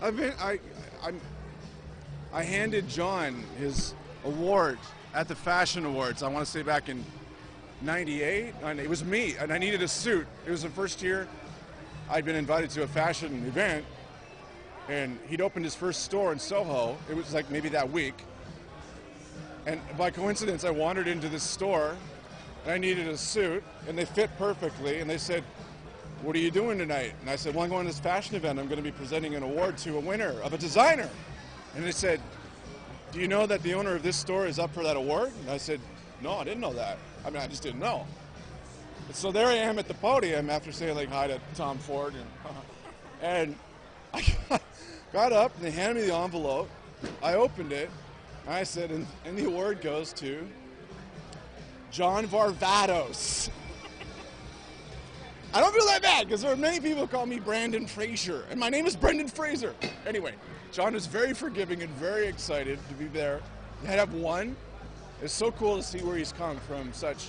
I'm I handed John his award at the Fashion Awards. I want to say back in '98. And it was me, and I needed a suit. It was the first year I'd been invited to a fashion event, and he'd opened his first store in Soho. It was like maybe that week. And by coincidence, I wandered into this store, and I needed a suit, and they fit perfectly. And they said, "What are you doing tonight?" And I said, "Well, I'm going to this fashion event. I'm going to be presenting an award to a winner of a designer." And they said, "Do you know that the owner of this store is up for that award?" And I said, "No, I didn't know that. I mean, I just didn't know." And so there I am at the podium after saying like hi to Tom Ford, and I got up and they handed me the envelope. I opened it, and I said, and the award goes to John Varvatos. I don't feel that bad because there are many people who call me Brandon Fraser, and my name is Brendan Fraser. Anyway, John is very forgiving and very excited to be there. To have won. It's so cool to see where he's come from such,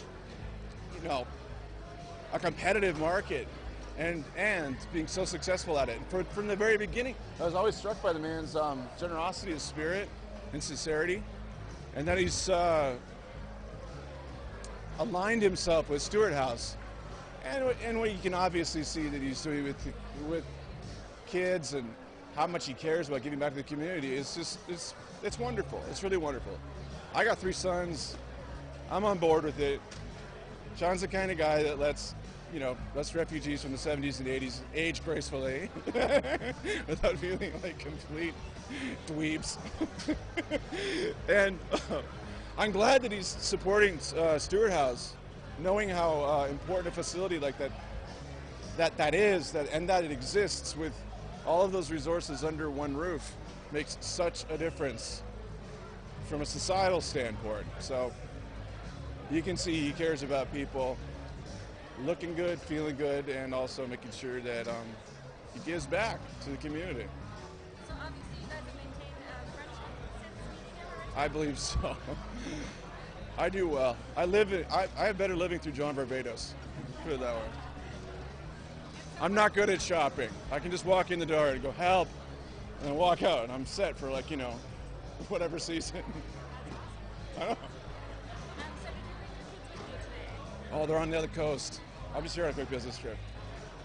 a competitive market and being so successful at it. And from the very beginning, I was always struck by the man's generosity of spirit and sincerity, and that he's aligned himself with Stuart House. And what you can obviously see that he's doing with kids and how much he cares about giving back to the community. It's wonderful. It's really wonderful. I got 3 sons. I'm on board with it. John's the kind of guy that lets refugees from the 70s and 80s age gracefully without feeling like complete dweebs. And I'm glad that he's supporting Stuart House, knowing how important a facility like that is, and that it exists with all of those resources under one roof makes such a difference from a societal standpoint. So you can see he cares about people looking good, feeling good, and also making sure that he gives back to the community. So obviously you guys have maintained a friendship since meeting him? I believe so. I do well. I have better living through John Varvatos. Put it that way. I'm not good at shopping. I can just walk in the door and go, "Help," and then walk out, and I'm set for whatever season. I don't know. So did you bring your kids with you today? Oh, they're on the other coast. I'm just here on a quick business trip.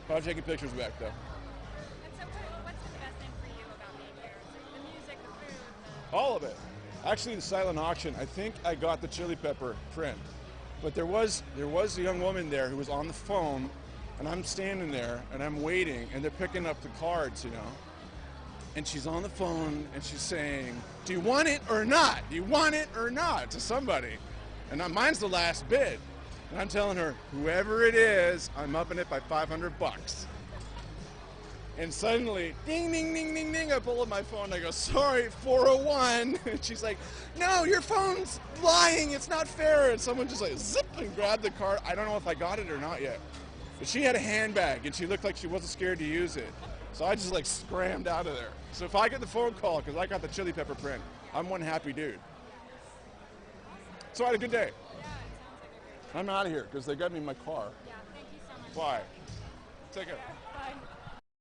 Probably taking pictures back though. And so what's been the best thing for you about being here? Is it the music, the food, All of it. Actually, the silent auction, I think I got the chili pepper print. But there was a young woman there who was on the phone, and I'm standing there, and I'm waiting, and they're picking up the cards, And she's on the phone, and she's saying, "Do you want it or not? Do you want it or not?" to somebody. And mine's the last bid. And I'm telling her, whoever it is, I'm upping it by $500. And suddenly, ding, ding, ding, ding, ding, I pull up my phone and I go, "Sorry, 401. And she's like, "No, your phone's lying. It's not fair." And someone just like zip and grabbed the card. I don't know if I got it or not yet. But she had a handbag and she looked like she wasn't scared to use it. So I just scrammed out of there. So if I get the phone call because I got the chili pepper print, I'm one happy dude. So I had a good day. Yeah, it sounds like a great day. I'm out of here because they got me in my car. Yeah, thank you so much. Bye. Take care.